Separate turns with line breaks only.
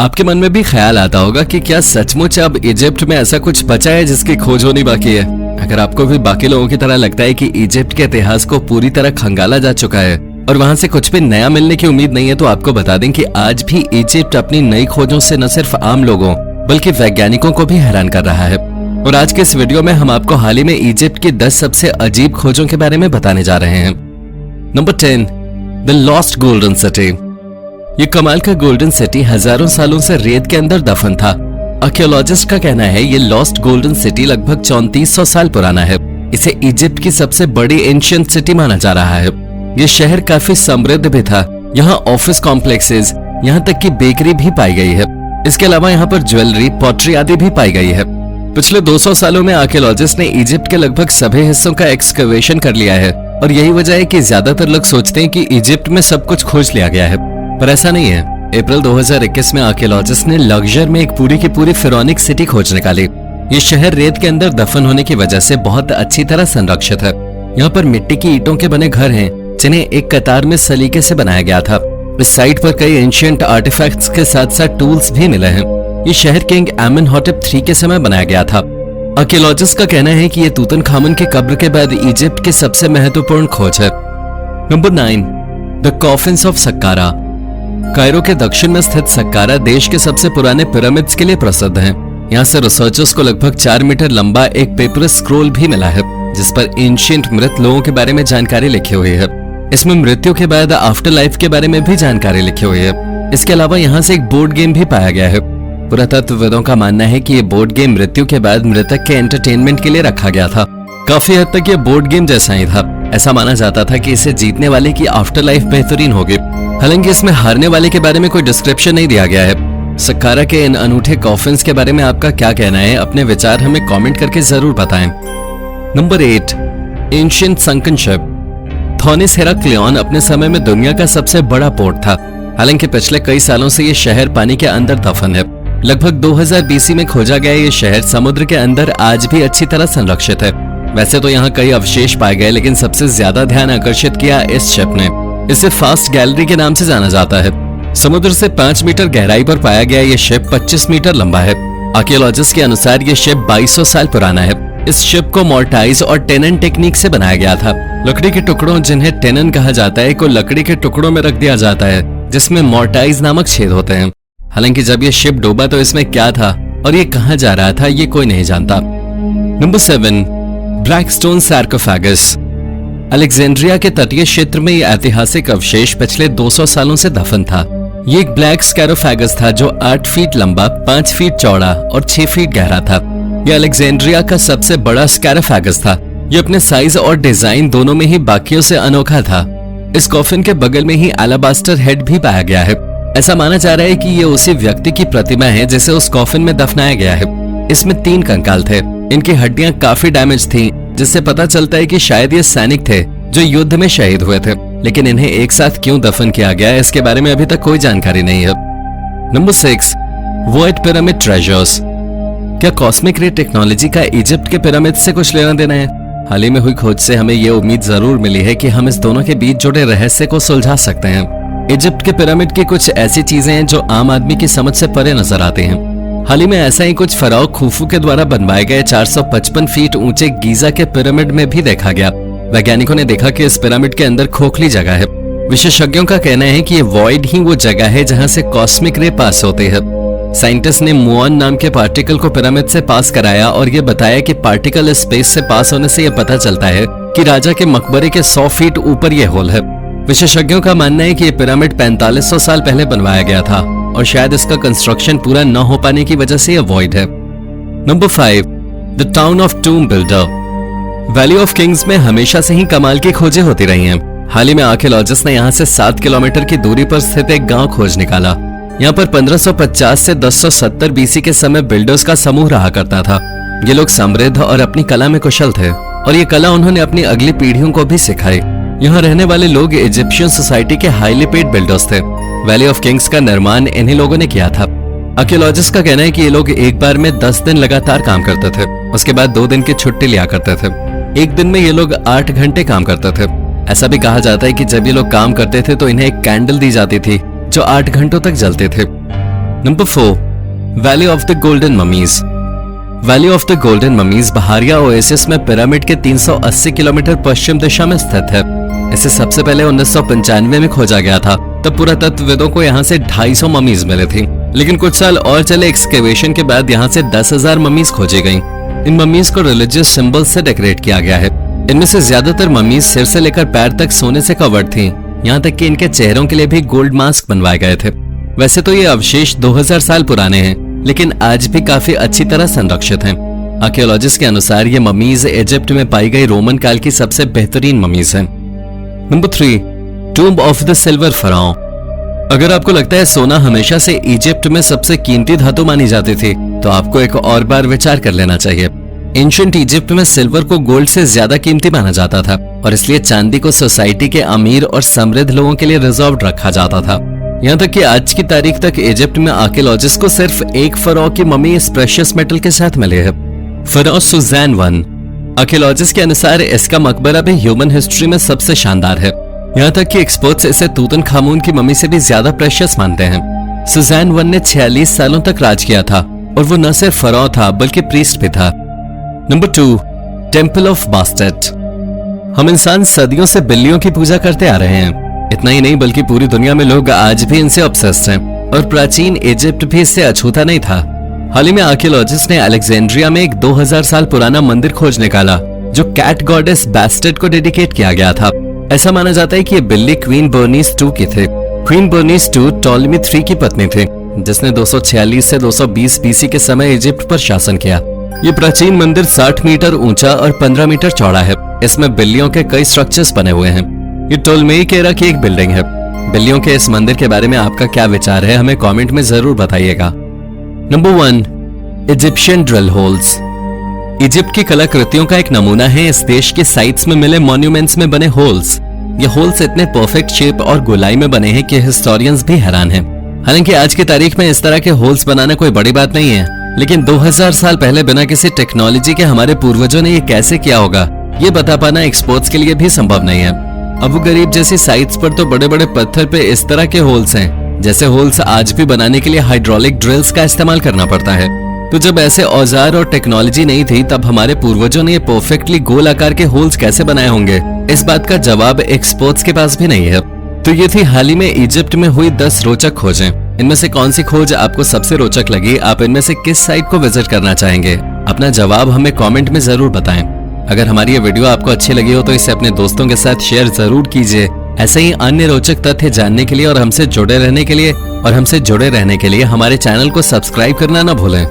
आपके मन में भी ख्याल आता होगा कि क्या सचमुच अब इजिप्ट में ऐसा कुछ बचा है जिसकी खोज होनी बाकी है। अगर आपको भी बाकी लोगों की तरह लगता है कि इजिप्ट के इतिहास को पूरी तरह खंगाला जा चुका है और वहां से कुछ भी नया मिलने की उम्मीद नहीं है, तो आपको बता दें कि आज भी इजिप्ट अपनी नई खोजों से न सिर्फ आम लोगों बल्कि वैज्ञानिकों को भी हैरान कर रहा है। और आज के इस वीडियो में हम आपको हाल ही में इजिप्ट की 10 सबसे अजीब खोजों के बारे में बताने जा रहे हैं। Number 10, the lost golden city. ये कमाल का गोल्डन सिटी हजारों सालों से रेत के अंदर दफन था। आर्कियोलॉजिस्ट का कहना है ये लॉस्ट गोल्डन सिटी लगभग 3400 साल पुराना है। इसे इजिप्ट की सबसे बड़ी एंशिएंट सिटी माना जा रहा है। ये शहर काफी समृद्ध भी था। यहाँ ऑफिस कॉम्प्लेक्सेस, यहाँ तक कि बेकरी भी पाई गई है। इसके अलावा यहाँ पर ज्वेलरी, पॉटरी आदि भी पाई गई है। पिछले 200 सालों में आर्कियोलॉजिस्ट ने इजिप्ट के लगभग सभी हिस्सों का एक्सकवेशन कर लिया है और यही वजह है कि ज्यादातर लोग सोचते हैं कि इजिप्ट में सब कुछ खोज लिया गया है, पर ऐसा नहीं है। अप्रैल 2021 में आर्कियोलॉजिस्ट ने लग्जर में एक पूरी की पूरी फिरौनिक सिटी खोज निकाली। ये शहर रेत के अंदर दफन होने की वजह से बहुत अच्छी तरह संरक्षित है। यहाँ पर मिट्टी की ईंटों के बने घर हैं जिन्हें एक कतार में सलीके से बनाया गया था। इस साइट पर कई एंशिएंट आर्टिफैक्ट्स के साथ साथ टूल्स भी मिले हैं। ये शहर किंग आमेनहोटेप III के समय बनाया गया था। आर्कियोलॉजिस्ट का कहना है कि ये तूतनखामुन की कब्र के बाद इजिप्ट की सबसे महत्वपूर्ण खोज है। Number 9, the coffins of Saqqara. Cairo के दक्षिण में स्थित सक्कारा देश के सबसे पुराने पिरामिड्स के लिए प्रसिद्ध है। यहाँ से रिसर्चर्स को लगभग 4 मीटर लंबा एक पेपरस स्क्रोल भी मिला है जिस पर एंशिएंट मृत लोगों के बारे में जानकारी लिखी हुई है। इसमें मृत्यु के बाद आफ्टर लाइफ के बारे में भी जानकारी लिखी हुई है। इसके अलावा यहाँ से एक बोर्ड गेम भी पाया गया है। पुरातत्वविदों का मानना है कि ये बोर्ड गेम मृत्यु के बाद मृतक के एंटरटेनमेंट के लिए रखा गया था। काफी हद तक ये बोर्ड गेम जैसा ही था। ऐसा माना जाता था कि इसे जीतने वाले की आफ्टर लाइफ बेहतरीन होगी। हालांकि इसमें हारने वाले के बारे में कोई डिस्क्रिप्शन नहीं दिया गया है। सक्कारा के इन अनूठे कॉफिन्स के बारे में आपका क्या कहना है? अपने विचार हमें कमेंट करके जरूर बताएं। Number 8, ancient sunken ship. Thonis Heracleion अपने समय में दुनिया का सबसे बड़ा पोर्ट था। हालांकि पिछले कई सालों से ये शहर पानी के अंदर दफन है। लगभग 2000 BC में खोजा गया ये शहर समुद्र के अंदर आज भी अच्छी तरह संरक्षित है। वैसे तो यहाँ कई अवशेष पाए गए, लेकिन सबसे ज्यादा ध्यान आकर्षित किया इस शिप ने। इसे फास्ट गैलरी के नाम से जाना जाता है। समुद्र से 5 मीटर गहराई पर पाया गया ये शिप 25 मीटर लंबा है। आर्कियोलॉजिस्ट के अनुसार ये शिप 2200 साल पुराना है। इस शिप को मोर्टाइज और टेनन टेक्निक से बनाया गया था। लकड़ी के टुकड़ों, जिन्हें टेनन कहा जाता है, को लकड़ी के टुकड़ों में रख दिया जाता है जिसमें मोर्टाइज नामक छेद होते हैं। हालांकि जब ये शिप डूबा तो इसमें क्या था और ये कहां जा रहा था ये कोई नहीं जानता। Number 7, black stone sarcophagus. Alexandria के तटीय क्षेत्र में ये ऐतिहासिक अवशेष पिछले 200 सालों से दफन था। ये एक ब्लैक स्कैरोफेगस था जो 8 फीट लंबा, 5 फीट चौड़ा और 6 फीट गहरा था। यह अलेक्जेंड्रिया का सबसे बड़ा स्कैरोफेगस था। ये अपने साइज और डिजाइन दोनों में ही बाकियों से अनोखा था। इस कॉफिन के बगल में ही एलाबास्टर हेड भी पाया गया है। ऐसा माना जा रहा है कि ये उसी व्यक्ति की प्रतिमा है जिसे उस कॉफिन में दफनाया गया है। इसमें 3 कंकाल थे। इनकी हड्डियां काफी डैमेज थीं, जिससे पता चलता है कि शायद ये सैनिक थे जो युद्ध में शहीद हुए थे। लेकिन इन्हें एक साथ क्यों दफन किया गया है इसके बारे में अभी तक कोई जानकारी नहीं है। Number 6, white pyramid treasures. क्या कॉस्मिक रे टेक्नोलॉजी का इजिप्ट के पिरामिड से कुछ लेना देना है? हाल ही में हुई खोज से हमें ये उम्मीद जरूर मिली है कि हम इस दोनों के बीच जुड़े रहस्य को सुलझा सकते हैं। इजिप्ट के पिरामिड की कुछ ऐसी चीजें हैं जो आम आदमी की समझ से परे नजर आते हैं। हाल ही में ऐसा ही कुछ फराओ खुफू के द्वारा बनवाए गए 455 फीट ऊंचे गीजा के पिरामिड में भी देखा गया। वैज्ञानिकों ने देखा कि इस पिरामिड के अंदर खोखली जगह है। विशेषज्ञों का कहना है कि ये वॉइड ही वो जगह है जहां से कॉस्मिक रे पास होते हैं। साइंटिस्ट ने मुऑन नाम के पार्टिकल को पिरामिड से पास कराया और ये बताया कि पार्टिकल स्पेस से पास होने से ये पता चलता है कि राजा के मकबरे के 100 फीट ऊपर ये होल है। विशेषज्ञों का मानना है कि ये पिरामिड 4500 साल पहले बनवाया गया था और शायद इसका कंस्ट्रक्शन पूरा न हो पाने की वजह से ये वॉइड है। Number 5, the town of tomb builder. Valley of kings में हमेशा से ही कमाल की खोजें होती रही हैं। हाल ही में आर्कियोलॉजिस्ट ने यहाँ से 7 किलोमीटर की दूरी पर स्थित एक गांव खोज निकाला। यहाँ पर 1550 से 1070 BC के समय बिल्डर्स का समूह रहा करता था। ये लोग समृद्ध और अपनी कला में कुशल थे और ये कला उन्होंने अपनी अगली पीढ़ियों को भी सिखाई। यहाँ रहने वाले लोग इजिप्शियन सोसाइटी के हाईली पेड बिल्डर्स थे। वैली ऑफ किंग्स का निर्माण इन्हीं लोगों ने किया था। आर्कियोलॉजिस्ट का कहना है कि ये लोग एक बार में 10 दिन लगातार काम करते थे, उसके बाद 2 दिन की छुट्टी लिया करते थे। एक दिन में ये लोग 8 घंटे काम करते थे। ऐसा भी कहा जाता है कि जब ये लोग काम करते थे तो इन्हें एक कैंडल दी जाती थी जो 8 घंटों तक जलते थे। Number 4, valley of the golden mummies. Valley of the golden mummies Baharia oasis में पिरामिड के 380 किलोमीटर पश्चिम दिशा में स्थित है। इसे सबसे पहले 1995 में खोजा गया था। तब पुरातत्वविदों को यहाँ से 250 ममीज मिले थी, लेकिन कुछ साल और चले एक्सकेवेशन के बाद यहाँ से 10,000 ममीज खोजी गईं। इन ममीज को रिलीजियस सिंबल से डेकोरेट किया गया है। इनमें से ज्यादातर ममीज सिर से लेकर पैर तक सोने से कवर्ड थी, यहाँ तक कि इनके चेहरों के लिए भी गोल्ड मास्क बनवाए गए थे। वैसे तो ये अवशेष 2000 साल पुराने हैं, लेकिन आज भी काफी अच्छी तरह संरक्षित हैं। आर्कियोलॉजिस्ट के अनुसार ये ममीज इजिप्ट में पाई गई रोमन काल की सबसे बेहतरीन ममीज हैं। Number 3, tomb of the silver pharaoh. अगर आपको लगता है सोना हमेशा से इजिप्ट में सबसे कीमती धातु मानी जाती थी, तो आपको एक और बार विचार कर लेना चाहिए। एंशिएंट इजिप्ट में सिल्वर को गोल्ड से ज्यादा कीमती माना जाता था और इसलिए चांदी को सोसाइटी के अमीर और समृद्ध लोगों के लिए रिजर्व रखा जाता था। यहाँ तक कि आज की तारीख तक इजिप्ट में आर्कियोलॉजिस्ट को सिर्फ एक फराओ की मम्मी इस प्रेशियस मेटल के साथ मिली है, फराओ सुजैन I। आर्कियोलॉजिस्ट के अनुसार इसका मकबरा भी ह्यूमन हिस्ट्री में सबसे शानदार है। यहाँ तक कि एक्सपर्ट्स इसे तूतनखामून की मम्मी से भी ज्यादा प्रेशियस मानते हैं। सुजैन I ने 46 सालों तक राज किया था और वो न सिर्फ फराओ था बल्कि प्रीस्ट भी था। Number 2, temple of Bastet. हम इंसान सदियों से बिल्लियों की पूजा करते आ रहे हैं। इतना ही नहीं बल्कि पूरी दुनिया में लोग आज भी इनसे ऑब्सेस्ड हैं और प्राचीन इजिप्ट भी इससे अछूता नहीं था। हाल ही में आर्कियोलॉजिस्ट ने अलेक्जेंड्रिया में एक 2000 साल पुराना मंदिर खोज निकाला जो कैट गॉडेस बास्टेट को डेडिकेट किया गया था। ऐसा माना जाता है कि ये बिल्ली क्वीन बर्नीस II की थी। क्वीन बर्नीस II टॉलेमी III की पत्नी थी, जिसने 246 से 220 BC के समय इजिप्ट पर शासन किया। ये प्राचीन मंदिर 60 मीटर ऊंचा और 15 मीटर चौड़ा है। इसमें बिल्लियों के कई स्ट्रक्चर्स बने हुए हैं। ये टोलमेई एरा की एक बिल्डिंग है। बिल्लियों के इस मंदिर के बारे में आपका क्या विचार है, हमें कमेंट में जरूर बताइएगा। Number 1, Egyptian drill holes. Egypt की कलाकृतियों का एक नमूना है इस देश के साइट्स में मिले मॉन्यूमेंट्स में बने होल्स। ये होल्स इतने परफेक्ट शेप और गोलाई में बने हैं कि हिस्टोरियंस भी हैरान हैं। हालांकि आज की तारीख में इस तरह के होल्स बनाना कोई बड़ी बात नहीं है, लेकिन 2000 साल पहले बिना किसी टेक्नोलॉजी के हमारे पूर्वजों ने ये कैसे किया होगा, ये बता पाना एक्सपर्ट्स के लिए भी संभव नहीं है। अबू गरीब जैसी साइट्स पर तो बड़े बड़े पत्थर पे इस तरह के होल्स हैं, जैसे होल्स आज भी बनाने के लिए हाइड्रोलिक ड्रिल्स का इस्तेमाल करना पड़ता है। तो जब ऐसे औजार और टेक्नोलॉजी नहीं थी, तब हमारे पूर्वजों ने ये परफेक्टली गोल आकार के होल्स कैसे बनाए होंगे, इस बात का जवाब एक्सपर्ट्स के पास भी नहीं है। तो ये थी हाल ही में इजिप्ट में हुई 10 रोचक खोजें। इनमें से कौन सी खोज आपको सबसे रोचक लगी? आप इनमें से किस साइट को विजिट करना चाहेंगे? अपना जवाब हमें कमेंट में जरूर बताएं। अगर हमारी ये वीडियो आपको अच्छी लगी हो तो इसे अपने दोस्तों के साथ शेयर जरूर कीजिए। ऐसे ही अन्य रोचक तथ्य जानने के लिए और हमसे जुड़े रहने के लिए हमारे चैनल को सब्सक्राइब करना ना भूलें।